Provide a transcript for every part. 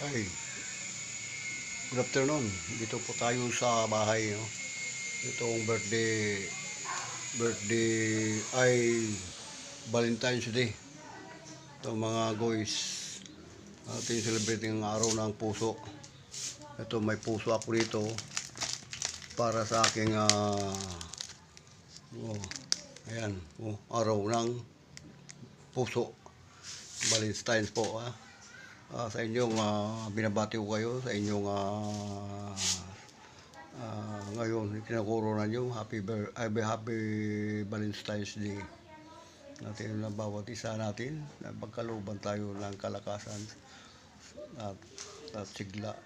Hi, good afternoon. Dito po tayo sa bahay, no? Itong birthday ay Valentine's Day. Ito mga guys, ating celebrating ang araw ng puso. Ito may puso ako dito para sa aking ayan, araw ng puso. Valentine's po, sa inyong binabati ko kayo sa inyong ngayon kinakoronan nyo. Happy Valentine's Day natin na bawat isa natin na pagkalooban tayo ng kalakasan at sigla,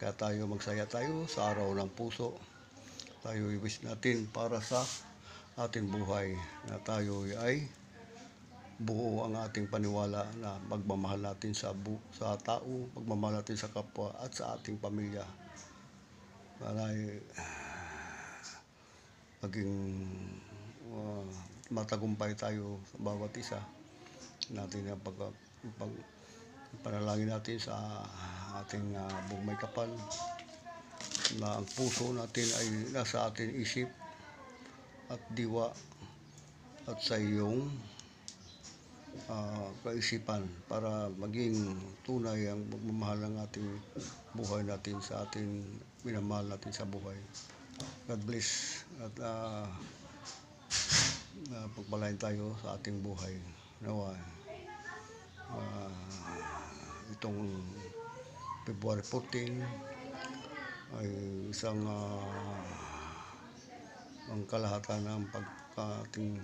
kaya tayo magsaya tayo sa araw ng puso. Tayo i-wish natin para sa ating buhay na tayo ay buo ang ating paniwala na pagmamahal natin sa tao, pagmamahal natin sa kapwa at sa ating pamilya. Para maging matagumpay tayo sa bawat isa natin ang panalangin natin sa ating buong may kapal na ang puso natin ay nasa ating isip at diwa at sa iyong kaisipan para maging tunay ang pagmamahal ng ating buhay natin sa ating minamahal natin sa buhay. God bless at pagpalain tayo sa ating buhay. Nawa itong February 14 ay isang ang kalahatan ng ating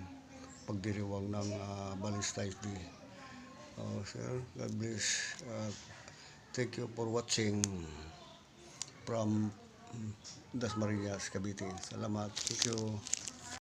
pagdiriwang ng Valentine's Day. Sir, God bless. Thank you for watching from Dasmariñas, Cavite. Salamat. Thank you.